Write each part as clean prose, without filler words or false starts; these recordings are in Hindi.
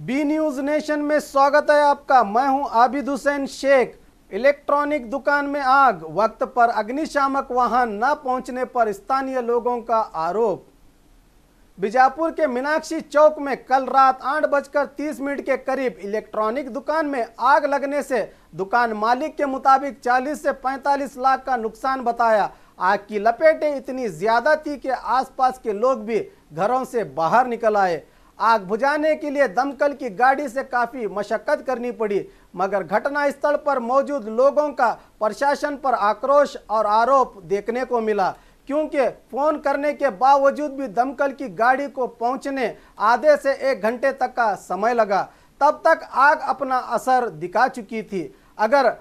बी न्यूज नेशन में स्वागत है आपका। मैं हूं आबिद हुसैन शेख। इलेक्ट्रॉनिक दुकान में आग, वक्त पर अग्निशामक वाहन न पहुंचने पर स्थानीय लोगों का आरोप। बीजापुर के मीनाक्षी चौक में कल रात 8:30 के करीब इलेक्ट्रॉनिक दुकान में आग लगने से दुकान मालिक के मुताबिक 40 से 45 लाख का नुकसान बताया। आग की लपेटें इतनी ज्यादा थी कि आसपास के लोग भी घरों से बाहर निकल आए। आग बुझाने के लिए दमकल की गाड़ी से काफी मशक्कत करनी पड़ी, मगर घटनास्थल पर मौजूद लोगों का प्रशासन पर आक्रोश और आरोप देखने को मिला, क्योंकि फोन करने के बावजूद भी दमकल की गाड़ी को पहुंचने आधे से 1 घंटे तक का समय लगा। तब तक आग अपना असर दिखा चुकी थी। अगर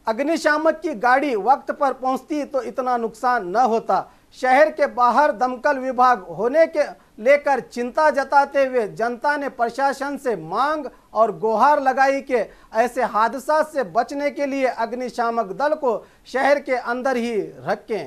अग्निशामक की गाड़ी वक्त पर पहुंचती तो इतना नुकसान न होता। शहर के बाहर दमकल विभाग होने के लेकर चिंता जताते हुए जनता ने प्रशासन से मांग और गुहार लगाई कि ऐसे हादसा से बचने के लिए अग्निशामक दल को शहर के अंदर ही रखें।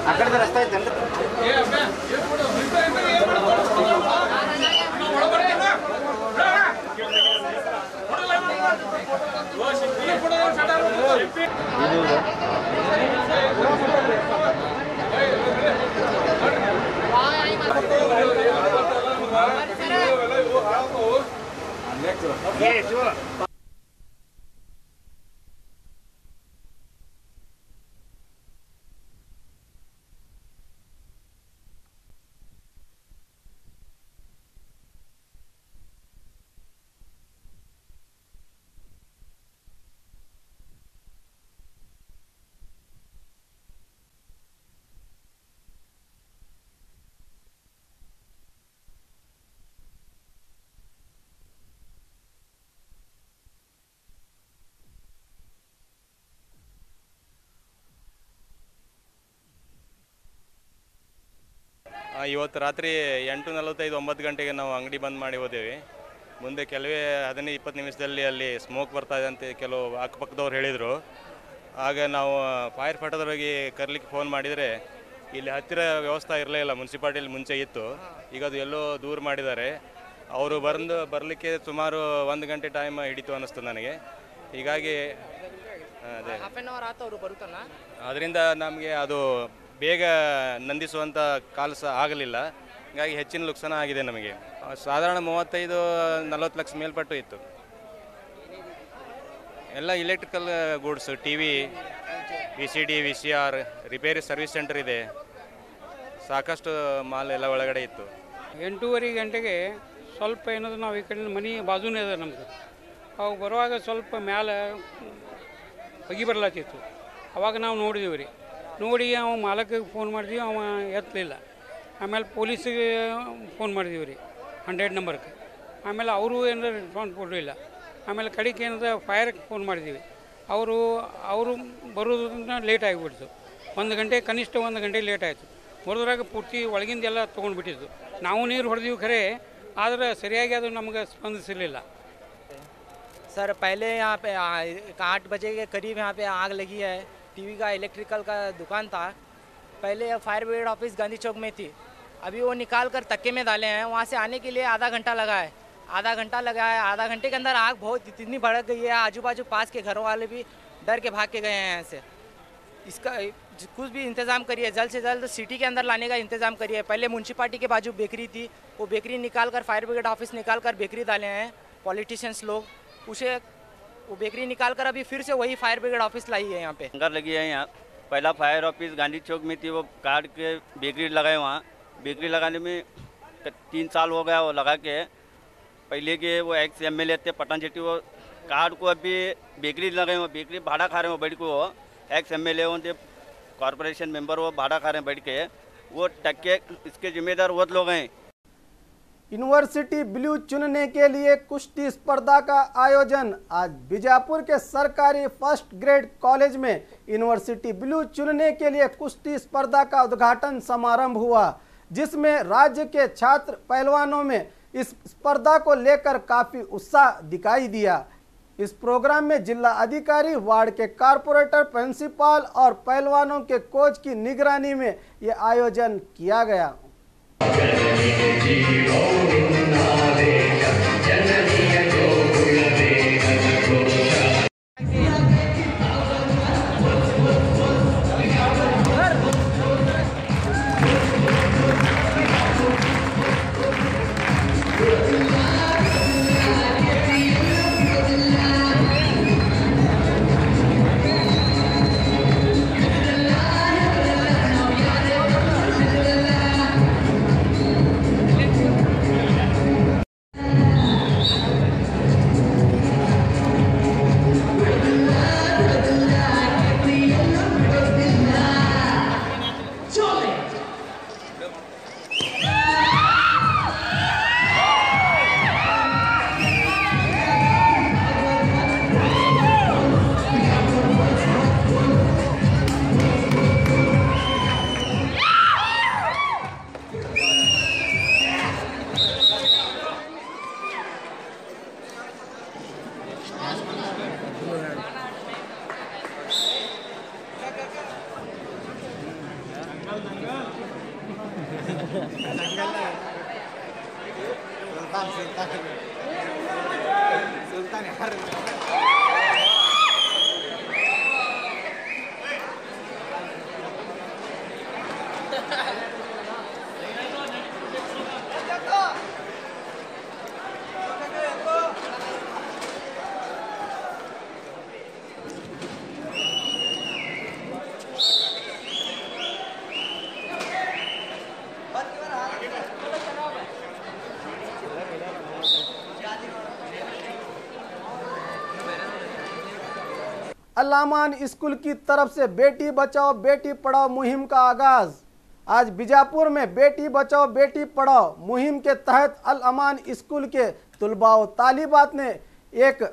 ಅಕ್ಕಡೆ ರಸ್ತೆ ಐತೆ ಇವತ್ತು ರಾತ್ರಿ 8:45 9 ಗಂಟೆಗೆ ನಾವು ಅಂಗಡಿ ಬಂದ್ ಮಾಡಿ ಹೋದೇವೆ. ಮುಂದೆ ಕೆಲವೇ 15-20 ನಿಮಿಷದಲ್ಲಿ ಅಲ್ಲಿ ಸ್ಮೋಕ್ ಬರ್ತಾ ಇದೆ ಅಂತ ಕೆಲವು ಅಕ್ಕಪಕ್ಕದವ್ರು ಹೇಳಿದರು. ಆಗ ನಾವು ಫೈರ್ ಫೈಟರ್ವರೆಗೆ ಕರ್ಲಿಕ್ಕೆ ಫೋನ್ ಮಾಡಿದರೆ ಇಲ್ಲಿ ಹತ್ತಿರ ವ್ಯವಸ್ಥೆ ಇರಲಿಲ್ಲ. ಮುನ್ಸಿಪಾಲ್ಟಿಯಲ್ಲಿ ಮುಂಚೆ ಇತ್ತು, ಈಗ ಅದು ಎಲ್ಲೋ ದೂರ ಮಾಡಿದ್ದಾರೆ. ಅವರು ಬರಲಿಕ್ಕೆ ಸುಮಾರು 1 ಗಂಟೆ ಟೈಮ್ ಹಿಡಿತು ಅನ್ನಿಸ್ತು ನನಗೆ. ಹೀಗಾಗಿ ಅದೇ ಅದರಿಂದ ನಮಗೆ ಅದು ಬೇಗ ನಂದಿಸುವಂಥ ಕಾಲ ಆಗಲಿಲ್ಲ. ಹೀಗಾಗಿ ಹೆಚ್ಚಿನ ನುಕ್ಸಾನ ಆಗಿದೆ ನಮಗೆ. ಸಾಧಾರಣ 35-40 ಲಕ್ಷ ಮೇಲ್ಪಟ್ಟು ಇತ್ತು. ಎಲ್ಲ electrical goods, TV, VCD, VCR, repair service centre ಇದೆ. ಸಾಕಷ್ಟು ಮಾಲ್ ಎಲ್ಲ ಒಳಗಡೆ ಇತ್ತು. 8:30 ಗಂಟೆಗೆ ಸ್ವಲ್ಪ ಏನಾದ್ರು ನಾವು ಈ ಕಡೆ ಮನೆ ಬಾಜುನೇ ಅದ ನಮ್ದು. ಅವು ಬರುವಾಗ ಸ್ವಲ್ಪ ಮ್ಯಾಲೆ ಹೊಗೆ ಬರ್ಲಾತಿತ್ತು. ಅವಾಗ ನಾವು ನೋಡಿದೀವಿ ರೀ. ನೋಡಿ ಅವ ಮಾಲಕಿಗೆ ಫೋನ್ ಮಾಡಿದ್ವಿ, ಅವ ಎತ್ತಲಿಲ್ಲ. ಆಮೇಲೆ ಪೊಲೀಸಿಗೆ ಫೋನ್ ಮಾಡಿದೀವಿ ರೀ 100 ನಂಬರ್ಗೆ. ಆಮೇಲೆ ಅವರು ಏನಾರ ರೆಸ್ಪಾನ್ಸ್ ಕೊಡಲಿಲ್ಲ. ಆಮೇಲೆ ಕಡೆಗೆ ಏನಾರ ಫೈರ್ಗೆ ಫೋನ್ ಮಾಡಿದ್ದೀವಿ. ಅವರು ಬರೋದ್ರಿಂದ ಲೇಟ್ ಆಗಿಬಿಡ್ತು. 1 ಗಂಟೆ, ಕನಿಷ್ಠ 1 ಗಂಟೆ ಲೇಟ್ ಆಯಿತು. ಬರೋದ್ರಾಗ ಪೂರ್ತಿ ಒಳಗಿಂದೆಲ್ಲ ತೊಗೊಂಡ್ಬಿಟ್ಟಿದ್ದು. ನಾವು ನೀರು ಹೊಡೆದೀವಿ ಖರೆ, ಆದರೆ ಸರಿಯಾಗಿ ಅದು ನಮಗೆ ಸ್ಪಂದಿಸಲಿಲ್ಲ. सर पहले यहाँ पे 8 बजे के करीब यहाँ पे आग लगी है। टीवी का इलेक्ट्रिकल का दुकान था। पहले फायर ब्रिगेड ऑफिस गांधी चौक में थी, अभी वो निकाल कर तक्के में डाले हैं। वहाँ से आने के लिए आधा घंटा लगा है। आधा घंटे के अंदर आग बहुत इतनी भड़क गई है, आजू बाजू पास के घरों वाले भी डर के भाग के गए हैं यहाँ से। इसका कुछ भी इंतज़ाम करिए, जल्द से जल्द सिटी के अंदर लाने का इंतज़ाम करिए। पहले म्यूनसिपाल्टी के बाजू बेकरी थी, वो बेकरी निकाल कर फायर ब्रिगेड ऑफिस निकाल कर बेकरी डाले हैं पॉलिटिशियंस लोग। उसे वो बेकरी निकाल कर अभी फिर से वही फायर ब्रिगेड ऑफिस लाई है यहाँ पे। अंदर लगी है यहाँ। पहला फायर ऑफिस गांधी चौक में थी, वो काट के बेकरी लगाए। वहाँ बेकरी लगाने में 3 साल हो गया वो लगा के। पहले के वो एक्स MLA थे पटन जेटी, वो काट को अभी बेकरी लगाए। वो बेकरी भाड़ा खा रहे हैं, वो बैठ के वो एक्स MLA होते कॉरपोरेशन मेंबर, वो भाड़ा खा रहे हैं बैठ के। वो टक्के इसके जिम्मेदार वो लोग हैं। यूनिवर्सिटी ब्लू चुनने के लिए कुश्ती स्पर्धा का आयोजन। आज बीजापुर के सरकारी फर्स्ट ग्रेड कॉलेज में यूनिवर्सिटी ब्लू चुनने के लिए कुश्ती स्पर्धा का उद्घाटन समारोह हुआ, जिसमें राज्य के छात्र पहलवानों में इस स्पर्धा को लेकर काफी उत्साह दिखाई दिया। इस प्रोग्राम में जिला अधिकारी, वार्ड के कारपोरेटर, प्रिंसिपल और पहलवानों के कोच की निगरानी में यह आयोजन किया गया। अल-अमान स्कूल की तरफ से बेटी बचाओ बेटी पढ़ाओ मुहिम का आगाज। आज बीजापुर में बेटी बचाओ बेटी पढ़ाओ मुहिम के तहत अल-अमान स्कूल के तुलबा व तालिबात ने एक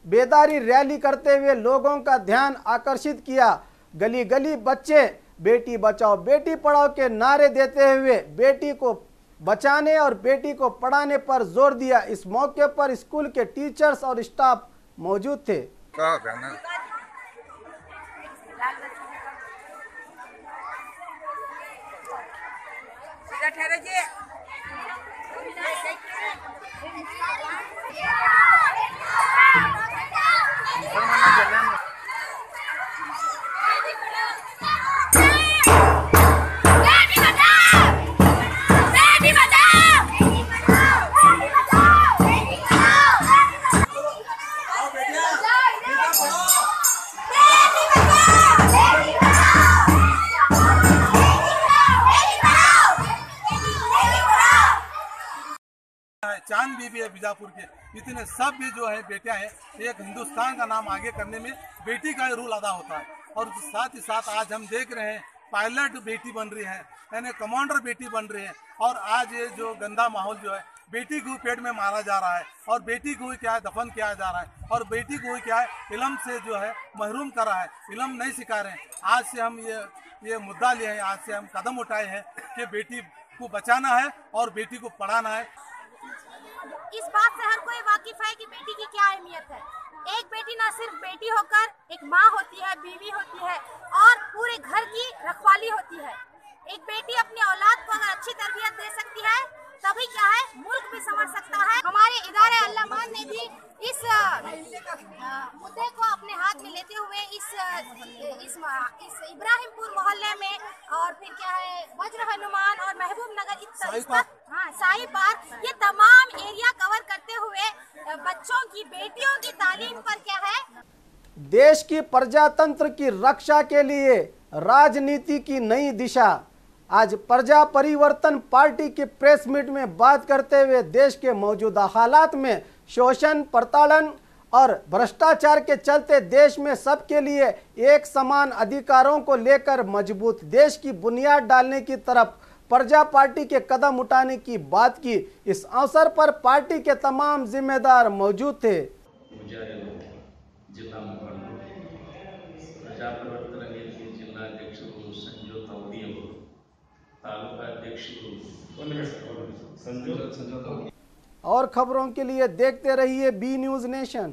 बेदारी रैली करते हुए लोगों का ध्यान आकर्षित किया। गली गली बच्चे बेटी बचाओ बेटी पढ़ाओ के नारे देते हुए बेटी को बचाने और बेटी को पढ़ाने पर जोर दिया। इस मौके पर स्कूल के टीचर्स और स्टाफ मौजूद थे। चांद बीबी है बीजापुर के, इतने सब भी जो है बेटियां हैं, एक हिंदुस्तान का नाम आगे करने में बेटी का रोल अदा होता है। और साथ ही साथ आज हम देख रहे हैं पायलट बेटी बन रही है, यानी कमांडर बेटी बन रही है। और आज ये जो गंदा माहौल जो है, बेटी को पेट में मारा जा रहा है और बेटी को क्या है दफन किया जा रहा है और बेटी को क्या है इल्म से जो है महरूम कर रहा है, इल्म नहीं सिखा रहे हैं। आज से हम ये मुद्दा लिए हैं, आज से हम कदम उठाए हैं कि बेटी को बचाना है और बेटी को पढ़ाना है। इस बात से हर कोई वाकिफ है कि बेटी की क्या अहमियत है। एक बेटी न सिर्फ बेटी होकर एक माँ होती है, बीवी होती है और पूरे घर की रखवाली होती है। एक बेटी अपनी औलाद को अगर अच्छी तरबियत दे सकती है तभी क्या है मुल्क भी संवर सकता है। हमारे इदारे अल-अमान ने भी इस मुद्दे को अपने हाथ में लेते हुए इस इब्राहिमपुर मोहल्ले में और फिर क्या है वज्र हनुमान और महबूब नगर शाही पार्क ये तमाम एरिया कवर करते हुए बच्चों की बेटियों की तालीम पर क्या है देश की प्रजातंत्र की रक्षा के लिए राजनीति की नई दिशा। आज प्रजा परिवर्तन पार्टी की प्रेस मीट में बात करते हुए देश के मौजूदा हालात में शोषण, प्रताड़न और भ्रष्टाचार के चलते देश में सबके लिए एक समान अधिकारों को लेकर मजबूत देश की बुनियाद डालने की तरफ प्रजा पार्टी के कदम उठाने की बात की। इस अवसर पर पार्टी के तमाम जिम्मेदार मौजूद थे। जिला मुखंड प्रजा प्रवर्तन ವೇದಿಕೆ ಜಿಲ್ಲಾಧ್ಯಕ್ಷರು ಸಂಜೋತ್ ಅವಧಿ ಅವರು, तालुका अध्यक्षರು संजोत। और खबरों के लिए देखते रहिए बी न्यूज़ नेशन।